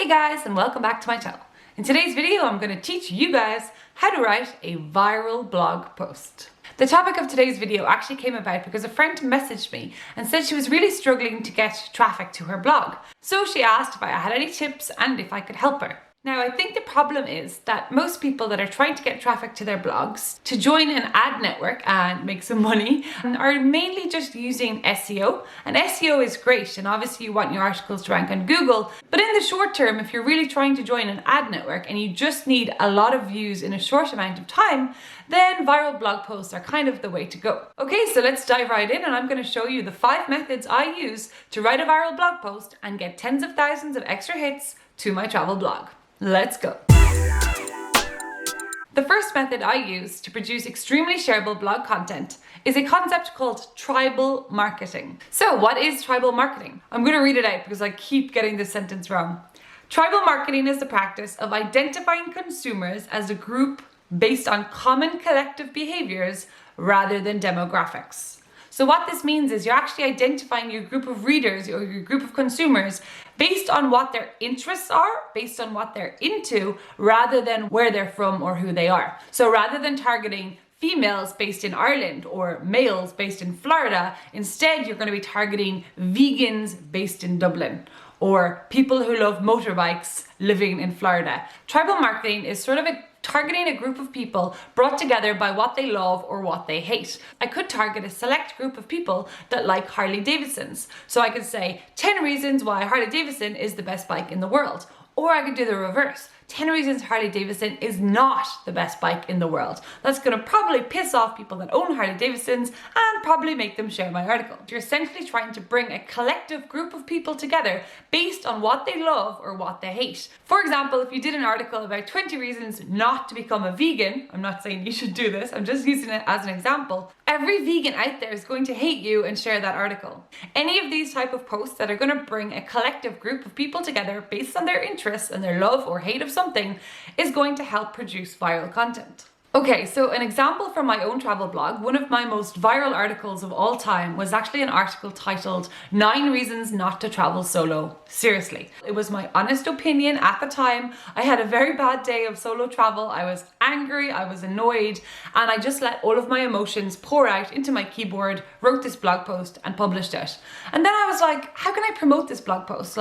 Hey guys, and welcome back to my channel. In today's video, I'm going to teach you guys how to write a viral blog post. The topic of today's video actually came about because a friend messaged me and said she was really struggling to get traffic to her blog. So she asked if I had any tips and if I could help her. Now, I think the problem is that most people that are trying to get traffic to their blogs to join an ad network and make some money are mainly just using SEO. And SEO is great, and obviously you want your articles to rank on Google. But in the short term, if you're really trying to join an ad network and you just need a lot of views in a short amount of time, then viral blog posts are kind of the way to go. Okay, so let's dive right in, and I'm going to show you the 5 methods I use to write a viral blog post and get tens of thousands of extra hits to my travel blog. Let's go. The first method I use to produce extremely shareable blog content is a concept called tribal marketing. So what is tribal marketing? I'm going to read it out because I keep getting this sentence wrong. Tribal marketing is the practice of identifying consumers as a group based on common collective behaviors rather than demographics. So what this means is you're actually identifying your group of readers or your group of consumers based on what their interests are, based on what they're into, rather than where they're from or who they are. So rather than targeting females based in Ireland or males based in Florida, instead you're going to be targeting vegans based in Dublin, or people who love motorbikes living in Florida. Tribal marketing is sort of targeting a group of people brought together by what they love or what they hate. I could target a select group of people that like Harley Davidsons. So I could say 10 reasons why Harley Davidson is the best bike in the world. Or I could do the reverse. 10 reasons Harley Davidson is not the best bike in the world. That's going to probably piss off people that own Harley Davidsons and probably make them share my article. You're essentially trying to bring a collective group of people together based on what they love or what they hate. For example, if you did an article about 20 reasons not to become a vegan, I'm not saying you should do this, I'm just using it as an example, every vegan out there is going to hate you and share that article. Any of these type of posts that are going to bring a collective group of people together based on their interests and their love or hate of something is going to help produce viral content. Okay, so an example from my own travel blog, one of my most viral articles of all time was actually an article titled 9 Reasons Not to Travel Solo. Seriously. It was my honest opinion at the time. I had a very bad day of solo travel. I was angry, I was annoyed, and I just let all of my emotions pour out into my keyboard, wrote this blog post and published it. And then I was like, how can I promote this blog post?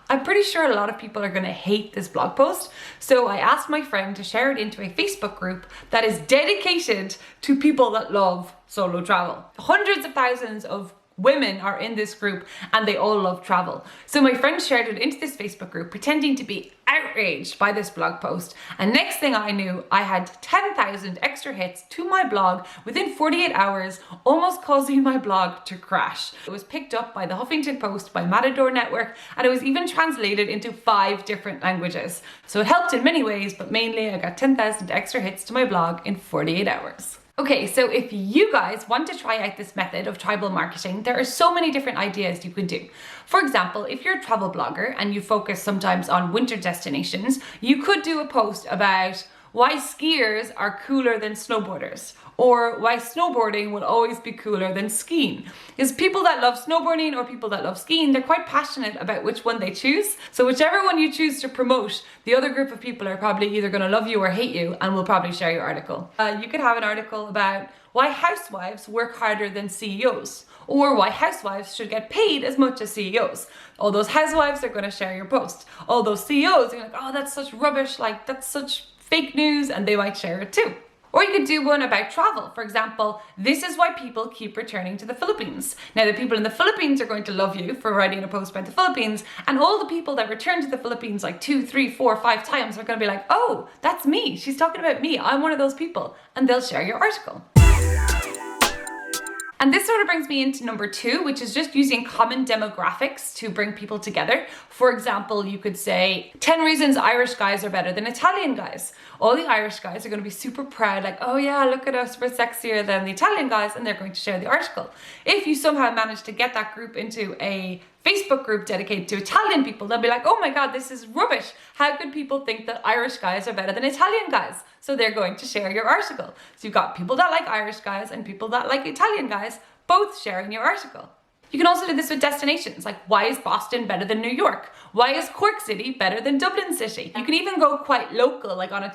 I'm pretty sure a lot of people are going to hate this blog post. So I asked my friend to share it into a Facebook group that is dedicated to people that love solo travel. Hundreds of thousands of women are in this group and they all love travel. So my friend shared it into this Facebook group pretending to be outraged by this blog post, and next thing I knew, I had 10,000 extra hits to my blog within 48 hours, almost causing my blog to crash. It was picked up by the Huffington Post, by Mediavine Ad Network, and it was even translated into 5 different languages. So it helped in many ways, but mainly I got 10,000 extra hits to my blog in 48 hours. Okay, so if you guys want to try out this method of tribal marketing, there are so many different ideas you can do. For example, if you're a travel blogger and you focus sometimes on winter destinations, you could do a post about why skiers are cooler than snowboarders, or why snowboarding will always be cooler than skiing. Because people that love snowboarding or people that love skiing, they're quite passionate about which one they choose. So whichever one you choose to promote, the other group of people are probably either going to love you or hate you and will probably share your article. You could have an article about why housewives work harder than CEOs, or why housewives should get paid as much as CEOs. All those housewives are going to share your post. All those CEOs are like, oh, that's such rubbish, that's such fake news, and they might share it too. Or you could do one about travel. For example, this is why people keep returning to the Philippines. Now, the people in the Philippines are going to love you for writing a post about the Philippines, and all the people that return to the Philippines like 2, 3, 4, 5 times are going to be like, oh, that's me. She's talking about me. I'm one of those people. And they'll share your article. And this sort of brings me into number 2, which is just using common demographics to bring people together. For example, you could say 10 reasons Irish guys are better than Italian guys. All the Irish guys are going to be super proud, like, oh yeah, look at us, we're sexier than the Italian guys, and they're going to share the article. If you somehow manage to get that group into a Facebook group dedicated to Italian people, they'll be like, oh my God, this is rubbish. How could people think that Irish guys are better than Italian guys? So they're going to share your article. So you've got people that like Irish guys and people that like Italian guys both sharing your article. You can also do this with destinations, like why is Boston better than New York? Why is Cork City better than Dublin City? You can even go quite local, like on a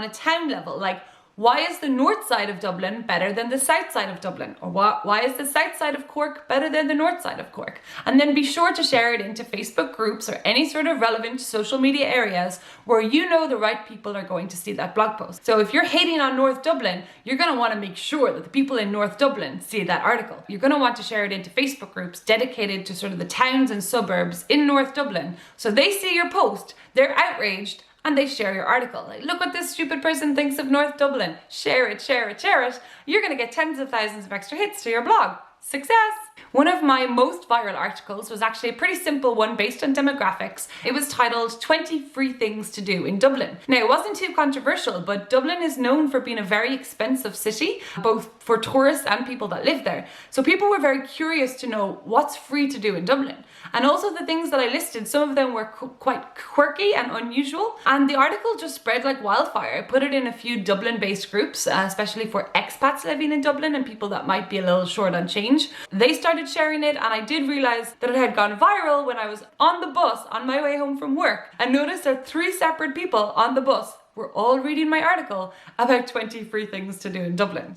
town level, like why is the north side of Dublin better than the south side of Dublin? Or why is the south side of Cork better than the north side of Cork? And then be sure to share it into Facebook groups or any sort of relevant social media areas where you know the right people are going to see that blog post. So if you're hating on North Dublin, you're going to want to make sure that the people in North Dublin see that article. You're going to want to share it into Facebook groups dedicated to sort of the towns and suburbs in North Dublin. So they see your post, they're outraged, and they share your article. Like, look what this stupid person thinks of North Dublin. Share it, share it, share it. You're gonna get tens of thousands of extra hits to your blog. Success! One of my most viral articles was actually a pretty simple one based on demographics. It was titled 20 Free Things to Do in Dublin. Now, it wasn't too controversial, but Dublin is known for being a very expensive city, both for tourists and people that live there. So people were very curious to know what's free to do in Dublin. And also the things that I listed, some of them were quite quirky and unusual. And the article just spread like wildfire. I put it in a few Dublin-based groups, especially for expats living in Dublin and people that might be a little short on change. They started sharing it, and I did realize that it had gone viral when I was on the bus on my way home from work and noticed that 3 separate people on the bus were all reading my article about 20 free things to do in Dublin.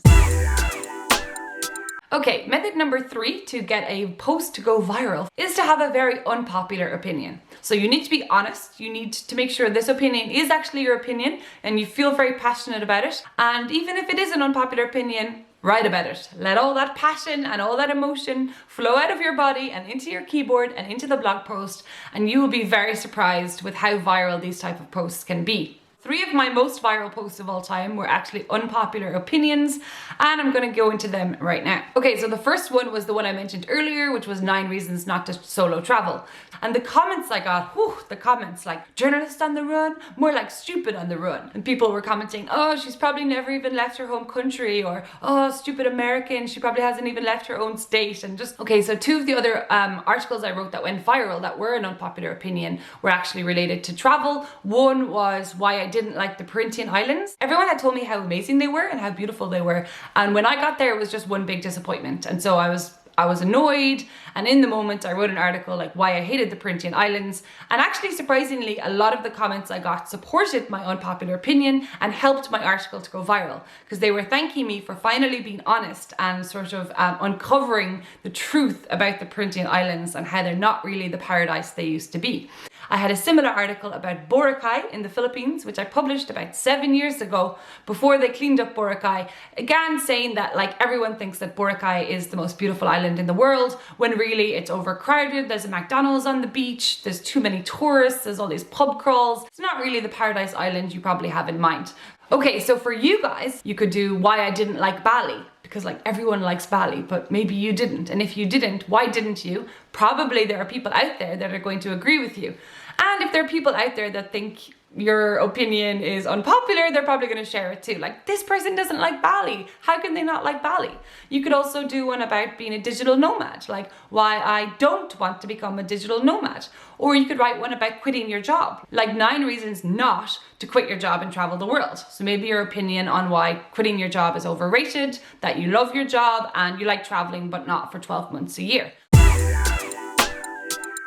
Okay, method number 3 to get a post to go viral is to have a very unpopular opinion. So you need to be honest, you need to make sure this opinion is actually your opinion and you feel very passionate about it. And even if it is an unpopular opinion, write about it. Let all that passion and all that emotion flow out of your body and into your keyboard and into the blog post, and you will be very surprised with how viral these type of posts can be. 3 of my most viral posts of all time were actually unpopular opinions, and I'm gonna go into them right now. Okay, so the first one was the one I mentioned earlier, which was 9 reasons not to solo travel. And the comments I got, the comments like, journalist on the run, more like stupid on the run. And people were commenting, oh, she's probably never even left her home country, or oh, stupid American, she probably hasn't even left her own state. And just, okay, so 2 of the other articles I wrote that went viral that were an unpopular opinion were actually related to travel. One was why I didn't like the Parisian Islands. Everyone had told me how amazing they were and how beautiful they were, and when I got there it was just one big disappointment, and so I was annoyed, and in the moment I wrote an article like why I hated the Parisian Islands, and actually surprisingly a lot of the comments I got supported my unpopular opinion and helped my article to go viral, because they were thanking me for finally being honest and sort of uncovering the truth about the Parisian Islands and how they're not really the paradise they used to be. I had a similar article about Boracay in the Philippines, which I published about 7 years ago before they cleaned up Boracay, again saying that like everyone thinks that Boracay is the most beautiful island in the world, when really it's overcrowded, there's a McDonald's on the beach, there's too many tourists, there's all these pub crawls. It's not really the paradise island you probably have in mind. Okay, so for you guys, you could do why I didn't like Bali, because like everyone likes Bali, but maybe you didn't. And if you didn't, why didn't you? Probably there are people out there that are going to agree with you. And if there are people out there that think your opinion is unpopular, they're probably going to share it too. Like, this person doesn't like Bali. How can they not like Bali? You could also do one about being a digital nomad, like why I don't want to become a digital nomad. Or you could write one about quitting your job, like 9 reasons not to quit your job and travel the world. So maybe your opinion on why quitting your job is overrated, that you love your job and you like traveling, but not for 12 months a year.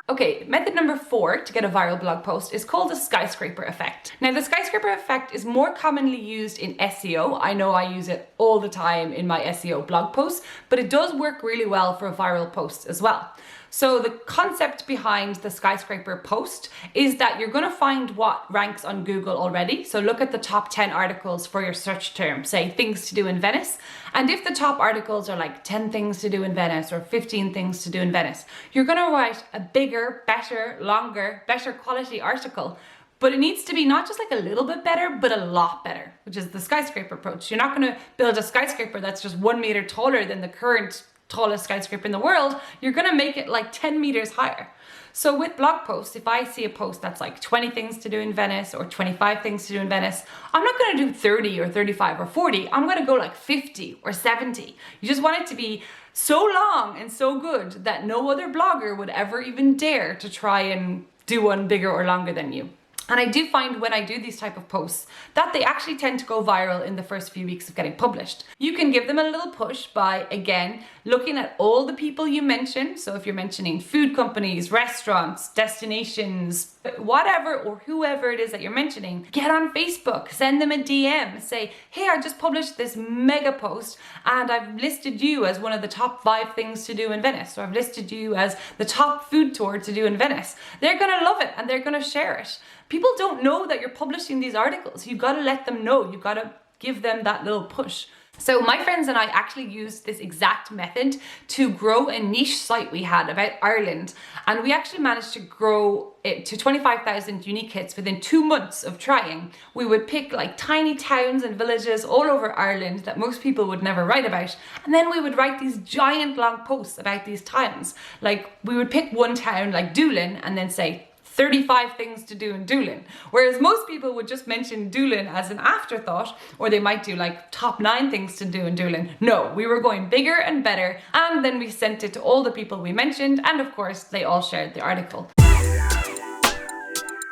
Okay, method number 4 to get a viral blog post is called the skyscraper effect. Now, the skyscraper effect is more commonly used in SEO. I know I use it all the time in my SEO blog posts, but it does work really well for viral posts as well. So the concept behind the skyscraper post is that you're going to find what ranks on Google already. So look at the top 10 articles for your search term, say things to do in Venice. And if the top articles are like 10 things to do in Venice or 15 things to do in Venice, you're going to write a bigger, better, longer, better quality article. But it needs to be not just like a little bit better, but a lot better, which is the skyscraper approach. You're not going to build a skyscraper that's just 1 meter taller than the current tallest skyscraper in the world. You're gonna make it like 10 meters higher. So with blog posts, if I see a post that's like 20 things to do in Venice or 25 things to do in Venice, I'm not gonna do 30 or 35 or 40. I'm gonna go like 50 or 70. You just want it to be so long and so good that no other blogger would ever even dare to try and do one bigger or longer than you. And I do find when I do these type of posts that they actually tend to go viral in the first few weeks of getting published. You can give them a little push by, again, looking at all the people you mention. So if you're mentioning food companies, restaurants, destinations, whatever or whoever it is that you're mentioning, get on Facebook, send them a DM, say, hey, I just published this mega post and I've listed you as one of the top 5 things to do in Venice, or I've listed you as the top food tour to do in Venice. They're gonna love it and they're gonna share it. People don't know that you're publishing these articles. You've got to let them know. You've got to give them that little push. So my friends and I actually used this exact method to grow a niche site we had about Ireland. And we actually managed to grow it to 25,000 unique hits within 2 months of trying. We would pick like tiny towns and villages all over Ireland that most people would never write about. And then we would write these giant long posts about these towns. Like we would pick one town like Doolin and then say, 35 things to do in Doolin. Whereas most people would just mention Doolin as an afterthought, or they might do like top 9 things to do in Doolin. No, we were going bigger and better, and then we sent it to all the people we mentioned, and of course they all shared the article.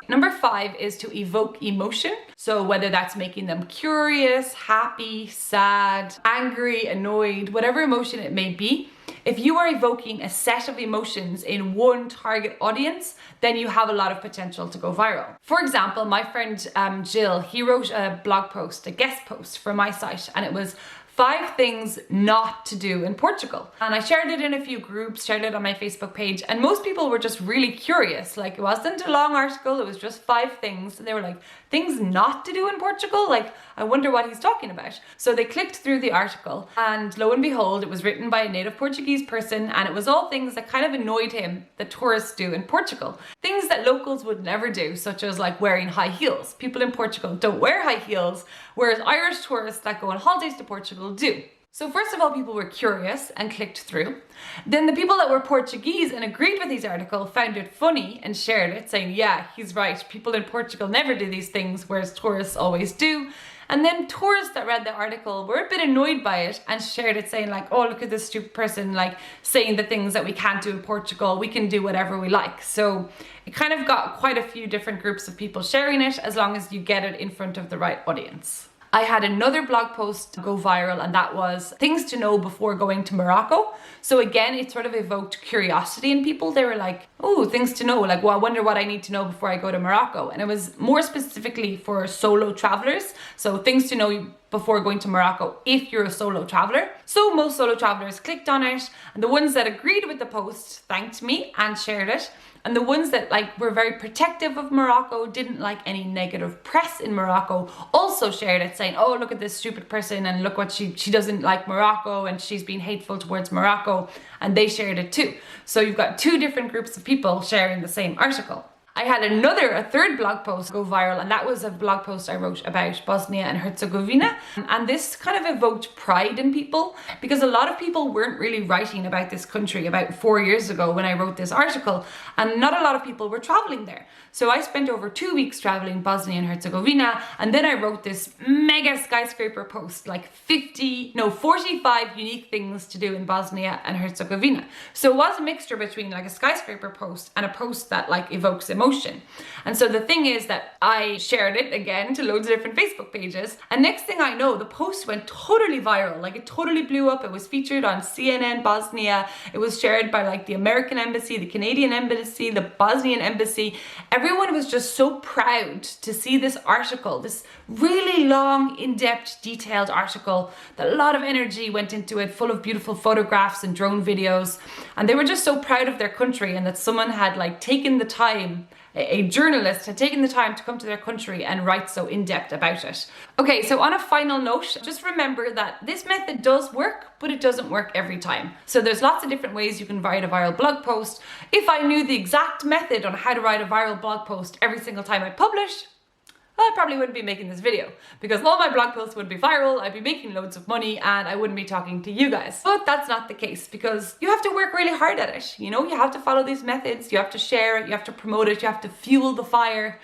Number 5 is to evoke emotion. So whether that's making them curious, happy, sad, angry, annoyed, whatever emotion it may be, if you are evoking a set of emotions in one target audience, then you have a lot of potential to go viral. For example, my friend Jill, he wrote a blog post, a guest post for my site, and it was 5 things not to do in Portugal. And I shared it in a few groups, shared it on my Facebook page, and most people were just really curious. Like, it wasn't a long article, it was just 5 things. And they were like, things not to do in Portugal? Like, I wonder what he's talking about. So they clicked through the article, and lo and behold, it was written by a native Portuguese person, and it was all things that kind of annoyed him that tourists do in Portugal. Things that locals would never do, such as like wearing high heels. People in Portugal don't wear high heels, whereas Irish tourists that go on holidays to Portugal do. So first of all, people were curious and clicked through. Then the people that were Portuguese and agreed with his article found it funny and shared it, saying, yeah, he's right, people in Portugal never do these things, whereas tourists always do. And then tourists that read the article were a bit annoyed by it and shared it, saying like, oh, look at this stupid person, like saying the things that we can't do in Portugal, we can do whatever we like. So it kind of got quite a few different groups of people sharing it, as long as you get it in front of the right audience. I had another blog post go viral, and that was things to know before going to Morocco. So again, it sort of evoked curiosity in people. They were like, oh, things to know, like, well, I wonder what I need to know before I go to Morocco. And it was more specifically for solo travelers. So things to know before going to Morocco if you're a solo traveler. So most solo travelers clicked on it, and the ones that agreed with the post thanked me and shared it. And the ones that like were very protective of Morocco, didn't like any negative press in Morocco, also shared it, saying, oh, look at this stupid person, and look what she doesn't like Morocco, and she's been hateful towards Morocco, and they shared it too. So you've got 2 different groups of people sharing the same article. I had a third blog post go viral, and that was a blog post I wrote about Bosnia and Herzegovina. And this kind of evoked pride in people, because a lot of people weren't really writing about this country about 4 years ago when I wrote this article, and not a lot of people were traveling there. So I spent over 2 weeks traveling Bosnia and Herzegovina, and then I wrote this mega skyscraper post, like 45 unique things to do in Bosnia and Herzegovina. So it was a mixture between like a skyscraper post and a post that like evokes emotion. And so the thing is that I shared it again to loads of different Facebook pages, and next thing I know, the post went totally viral. Like, it totally blew up. It was featured on CNN Bosnia. It was shared by like the American embassy, the Canadian embassy, the Bosnian embassy. Everyone was just so proud to see this article, this really long, in-depth, detailed article that a lot of energy went into it, full of beautiful photographs and drone videos. And they were just so proud of their country, and that someone had like taken the time, a journalist had taken the time to come to their country and write so in-depth about it. Okay, so on a final note, just remember that this method does work, but it doesn't work every time. So there's lots of different ways you can write a viral blog post. If I knew the exact method on how to write a viral blog post every single time I publish, I probably wouldn't be making this video, because all my blog posts would be viral, I'd be making loads of money, and I wouldn't be talking to you guys. But that's not the case, because you have to work really hard at it. You know, you have to follow these methods, you have to share it, you have to promote it, you have to fuel the fire.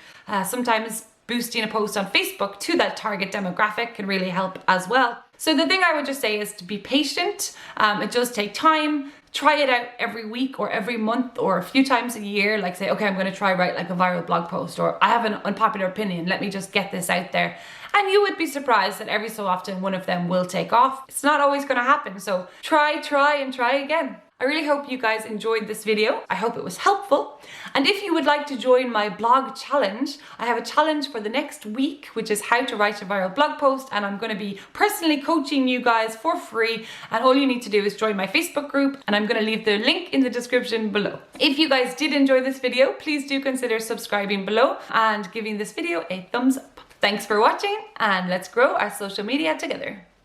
Sometimes boosting a post on Facebook to that target demographic can really help as well. So the thing I would just say is to be patient. It does take time. try it out every week or every month or a few times a year. Like say, okay, I'm going to try write like a viral blog post, or I have an unpopular opinion, let me just get this out there. And you would be surprised that every so often one of them will take off. It's not always going to happen. So try and try again. I really hope you guys enjoyed this video. I hope it was helpful. And if you would like to join my blog challenge, I have a challenge for the next week, which is how to write a viral blog post. And I'm going to be personally coaching you guys for free. And all you need to do is join my Facebook group. And I'm going to leave the link in the description below. If you guys did enjoy this video, please do consider subscribing below and giving this video a thumbs up. Thanks for watching, and let's grow our social media together.